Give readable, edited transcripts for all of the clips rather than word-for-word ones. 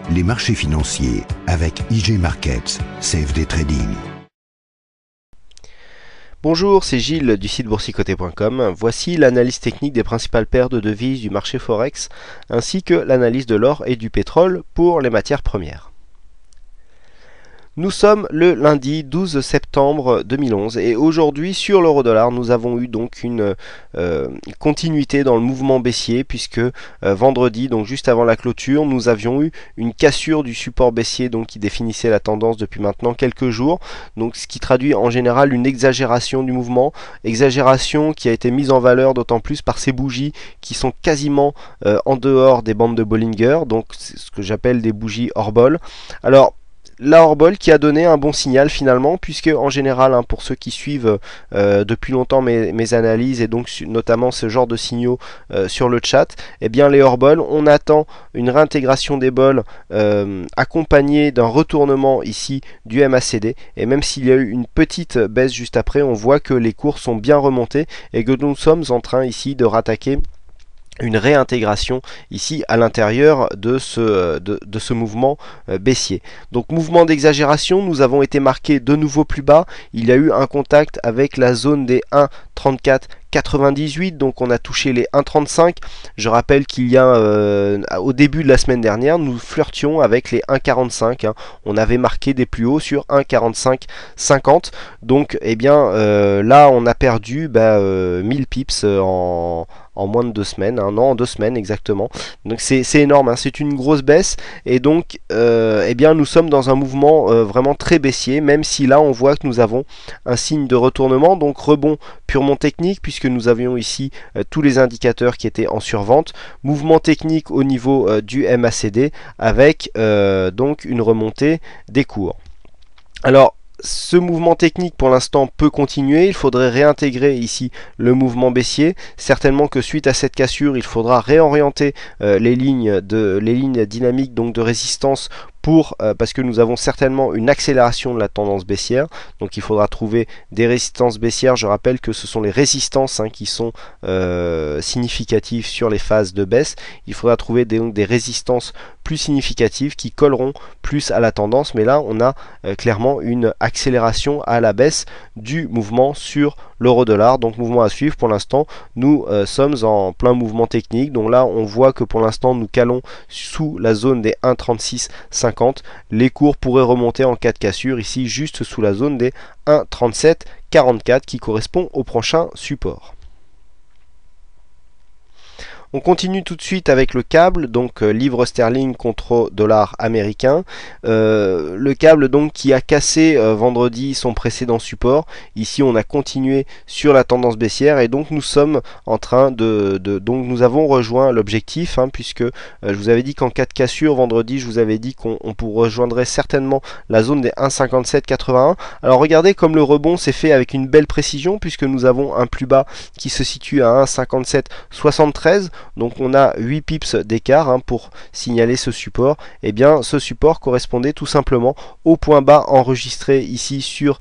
les marchés financiers avec IG Markets, CFD Trading. Bonjour, c'est Gilles du site boursicoté.com. Voici l'analyse technique des principales paires de devises du marché Forex, ainsi que l'analyse de l'or et du pétrole pour les matières premières. Nous sommes le lundi 12 septembre 2011 et aujourd'hui sur l'euro-dollar nous avons eu donc une continuité dans le mouvement baissier puisque vendredi, donc juste avant la clôture, nous avions eu une cassure du support baissier donc qui définissait la tendance depuis maintenant quelques jours, donc ce qui traduit en général une exagération du mouvement, exagération qui a été mise en valeur d'autant plus par ces bougies qui sont quasiment en dehors des bandes de Bollinger, donc c'est ce que j'appelle des bougies hors-bol. Alors la hors-bol qui a donné un bon signal finalement, puisque en général, pour ceux qui suivent depuis longtemps mes analyses et donc notamment ce genre de signaux sur le chat, eh bien les hors-bol, on attend une réintégration des bols accompagnée d'un retournement ici du MACD, et même s'il y a eu une petite baisse juste après, on voit que les cours sont bien remontés et que nous sommes en train ici de rattaquer une réintégration ici à l'intérieur de ce mouvement baissier. Donc mouvement d'exagération, nous avons été marqués de nouveau plus bas, il y a eu un contact avec la zone des 1,3498, donc on a touché les 1,35. Je rappelle qu'il y a au début de la semaine dernière, nous flirtions avec les 1,45, on avait marqué des plus hauts sur 1,4550, donc eh bien là on a perdu 1000 pips en moins de 2 semaines, non, en 2 semaines exactement. Donc c'est énorme, c'est une grosse baisse et donc eh bien nous sommes dans un mouvement vraiment très baissier, même si là on voit que nous avons un signe de retournement, donc rebond purement technique puisque nous avions ici tous les indicateurs qui étaient en survente, mouvement technique au niveau du MACD avec donc une remontée des cours. Alors ce mouvement technique pour l'instant peut continuer, il faudrait réintégrer ici le mouvement baissier, certainement que suite à cette cassure il faudra réorienter les lignes dynamiques donc de résistance parce que nous avons certainement une accélération de la tendance baissière, donc il faudra trouver des résistances baissières. Je rappelle que ce sont les résistances qui sont significatives sur les phases de baisse. Il faudra trouver des résistances plus significatives qui colleront plus à la tendance, mais là on a clairement une accélération à la baisse du mouvement sur l'euro-dollar, donc mouvement à suivre. Pour l'instant nous sommes en plein mouvement technique, donc là on voit que pour l'instant nous calons sous la zone des 1,3650. Les cours pourraient remonter en cas de cassure ici juste sous la zone des 1,3744 qui correspond au prochain support. On continue tout de suite avec le câble, donc livre sterling contre dollar américain. Le câble donc qui a cassé vendredi son précédent support. Ici on a continué sur la tendance baissière et donc nous sommes en train donc nous avons rejoint l'objectif puisque je vous avais dit qu'en cas de cassure vendredi, je vous avais dit qu'on rejoindrait certainement la zone des 1,5781. Alors regardez comme le rebond s'est fait avec une belle précision puisque nous avons un plus bas qui se situe à 1,5773. Donc on a 8 pips d'écart pour signaler ce support. Et bien ce support correspondait tout simplement au point bas enregistré ici sur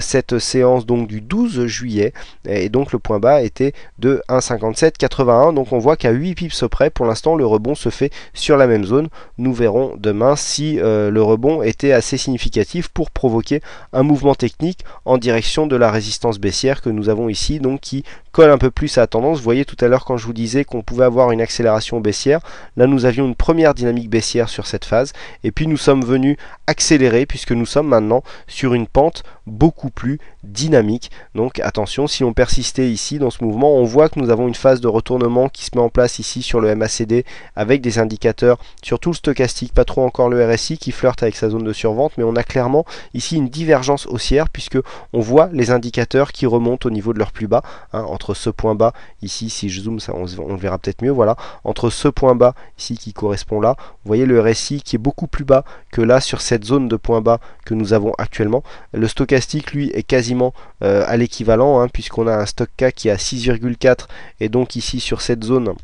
cette séance donc du 12 juillet. Et donc le point bas était de 1,5781. Donc on voit qu'à 8 pips près, pour l'instant le rebond se fait sur la même zone. Nous verrons demain si le rebond était assez significatif pour provoquer un mouvement technique en direction de la résistance baissière que nous avons ici, donc qui colle un peu plus à la tendance. Vous voyez tout à l'heure quand je vous disais qu'on pouvait avoir une accélération baissière, là nous avions une première dynamique baissière sur cette phase et puis nous sommes venus accélérer puisque nous sommes maintenant sur une pente beaucoup plus dynamique. Donc attention, si on persistait ici dans ce mouvement, on voit que nous avons une phase de retournement qui se met en place ici sur le MACD avec des indicateurs, surtout le stochastique, pas trop encore le RSI qui flirte avec sa zone de survente, mais on a clairement ici une divergence haussière puisque on voit les indicateurs qui remontent au niveau de leur plus bas, entre ce point bas ici, si je zoome ça on le verra peut-être mieux, voilà, entre ce point bas ici qui correspond là, vous voyez le RSI qui est beaucoup plus bas que là sur cette zone de point bas que nous avons actuellement. Le stochastique lui est quasiment à l'équivalent puisqu'on a un stock K qui est à 6,4 et donc ici sur cette zone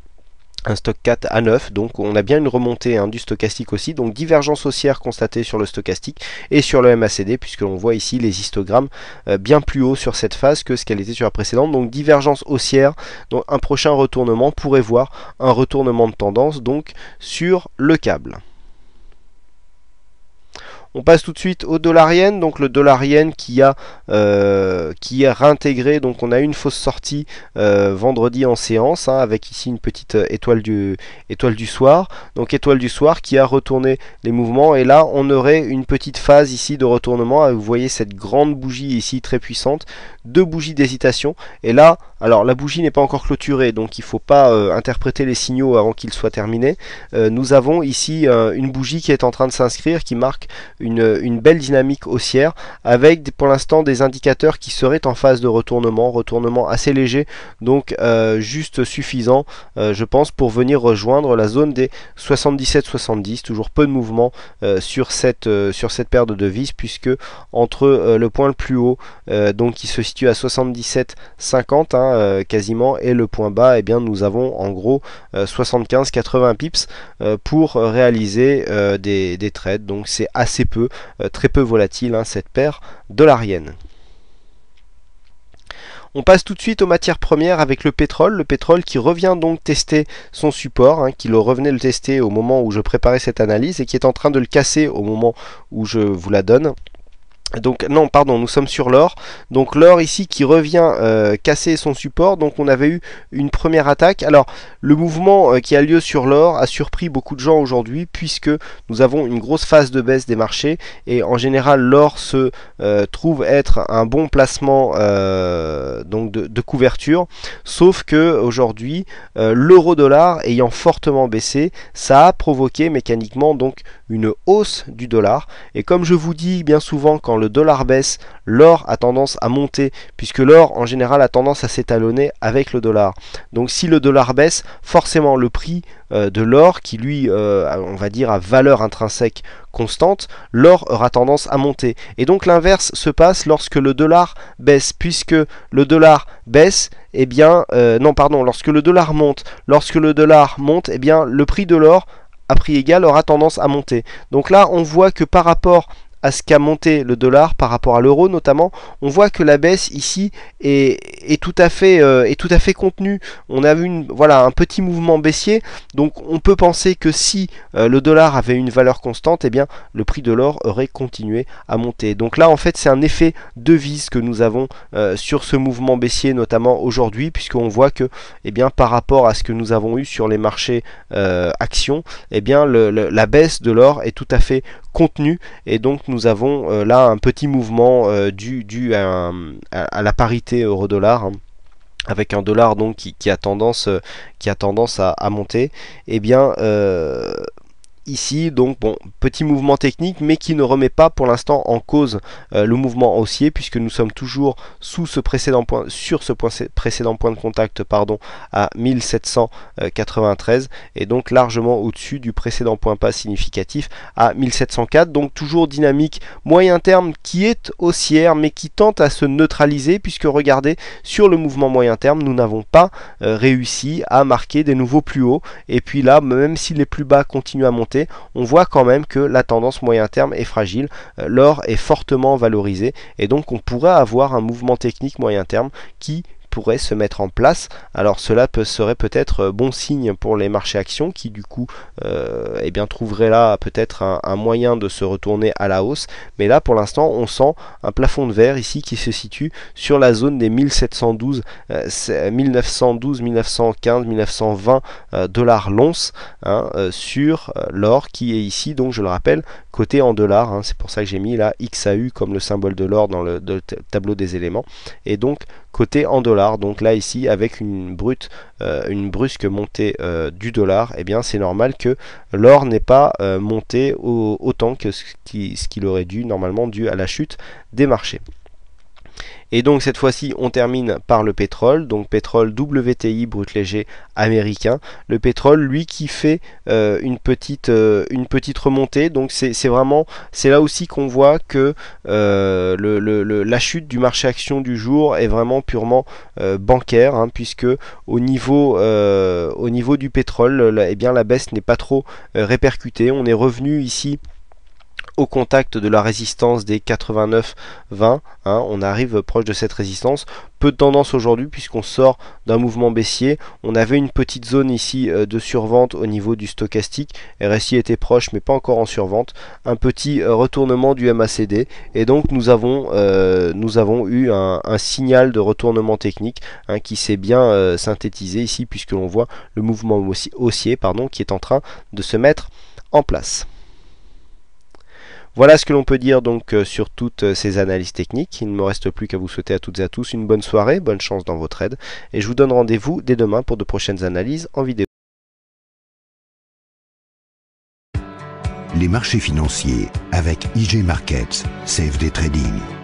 un stock 4 à 9, donc on a bien une remontée du stochastique aussi, donc divergence haussière constatée sur le stochastique et sur le MACD puisque l'on voit ici les histogrammes bien plus haut sur cette phase que ce qu'elle était sur la précédente, donc divergence haussière, donc un prochain retournement pourrait voir un retournement de tendance donc sur le câble. On passe tout de suite au dollar yen, donc le dollar yen qui est réintégré, donc on a une fausse sortie vendredi en séance, hein, avec ici une petite étoile du soir, donc étoile du soir qui a retourné les mouvements, et là on aurait une petite phase ici de retournement. Vous voyez cette grande bougie ici très puissante, deux bougies d'hésitation, et là, alors la bougie n'est pas encore clôturée, donc il ne faut pas interpréter les signaux avant qu'ils soient terminés. Nous avons ici une bougie qui est en train de s'inscrire, qui marque une belle dynamique haussière, avec pour l'instant des indicateurs qui seraient en phase de retournement assez léger, donc juste suffisant, je pense, pour venir rejoindre la zone des 77,70. Toujours peu de mouvement sur cette paire de devises, puisque entre le point le plus haut, donc qui se situe à 77,50, hein, quasiment, et le point bas, eh bien nous avons en gros 75-80 pips pour réaliser des trades, donc c'est assez peu, très peu volatile, hein, cette paire dollar-yen. On passe tout de suite aux matières premières avec le pétrole qui revient donc tester son support, hein, qui le revenait le tester au moment où je préparais cette analyse et qui est en train de le casser au moment où je vous la donne. Donc non, pardon, nous sommes sur l'or. Donc l'or ici qui revient casser son support. Donc on avait eu une première attaque. Alors le mouvement qui a lieu sur l'or a surpris beaucoup de gens aujourd'hui, puisque nous avons une grosse phase de baisse des marchés, et en général l'or se trouve être un bon placement donc de couverture, sauf que aujourd'hui l'euro dollar ayant fortement baissé, ça a provoqué mécaniquement donc une hausse du dollar. Et comme je vous dis bien souvent, quand le dollar baisse, l'or a tendance à monter, puisque l'or en général a tendance à s'étalonner avec le dollar. Donc si le dollar baisse, forcément le prix de l'or, qui lui on va dire à valeur intrinsèque constante, l'or aura tendance à monter. Et donc l'inverse se passe lorsque le dollar baisse, puisque le dollar baisse, eh bien non pardon, lorsque le dollar monte, eh bien le prix de l'or à prix égal aura tendance à monter. Donc là on voit que par rapport à ce qu'a monté le dollar par rapport à l'euro notamment, on voit que la baisse ici est tout à fait contenue. On a vu voilà, un petit mouvement baissier, donc on peut penser que si le dollar avait une valeur constante, eh bien le prix de l'or aurait continué à monter. Donc là en fait c'est un effet devise que nous avons sur ce mouvement baissier, notamment aujourd'hui, puisqu'on voit que eh bien, par rapport à ce que nous avons eu sur les marchés actions, eh bien la baisse de l'or est tout à fait contenue, et donc nous avons là un petit mouvement dû à la parité euro-dollar, hein, avec un dollar donc qui a tendance à monter. Et bien ici donc bon, petit mouvement technique, mais qui ne remet pas pour l'instant en cause le mouvement haussier, puisque nous sommes toujours sur ce précédent point de contact, pardon, à 1793, et donc largement au-dessus du précédent point bas significatif à 1704. Donc toujours dynamique moyen terme qui est haussière, mais qui tente à se neutraliser, puisque regardez, sur le mouvement moyen terme nous n'avons pas réussi à marquer des nouveaux plus hauts, et puis là même si les plus bas continuent à monter, on voit quand même que la tendance moyen terme est fragile, l'or est fortement valorisé, et donc on pourrait avoir un mouvement technique moyen terme qui pourrait se mettre en place. Alors cela serait peut-être bon signe pour les marchés actions, qui du coup eh bien trouveraient là peut-être un moyen de se retourner à la hausse. Mais là pour l'instant on sent un plafond de verre ici qui se situe sur la zone des 1912, 1915, 1920 dollars l'once, hein, sur l'or, qui est ici donc je le rappelle coté en dollars, hein. C'est pour ça que j'ai mis là XAU comme le symbole de l'or dans le tableau des éléments, et donc coté en dollars. Donc là ici avec une brusque montée du dollar, eh bien c'est normal que l'or n'ait pas monté autant que ce qu'il aurait dû normalement, dû à la chute des marchés. Et donc cette fois-ci on termine par le pétrole, donc pétrole WTI brut léger américain. Le pétrole lui qui fait une petite remontée, donc c'est là aussi qu'on voit que la chute du marché action du jour est vraiment purement bancaire, hein, puisque au niveau du pétrole, eh bien la baisse n'est pas trop répercutée. On est revenu ici au contact de la résistance des 89,20, hein, on arrive proche de cette résistance. Peu de tendance aujourd'hui puisqu'on sort d'un mouvement baissier. On avait une petite zone ici de survente au niveau du stochastique. RSI était proche mais pas encore en survente. Un petit retournement du MACD et donc nous avons eu un signal de retournement technique, hein, qui s'est bien synthétisé ici puisque l'on voit le mouvement haussier qui est en train de se mettre en place. Voilà ce que l'on peut dire donc sur toutes ces analyses techniques. Il ne me reste plus qu'à vous souhaiter à toutes et à tous une bonne soirée, bonne chance dans vos trades, et je vous donne rendez-vous dès demain pour de prochaines analyses en vidéo. Les marchés financiers avec IJ Markets, CFD Trading.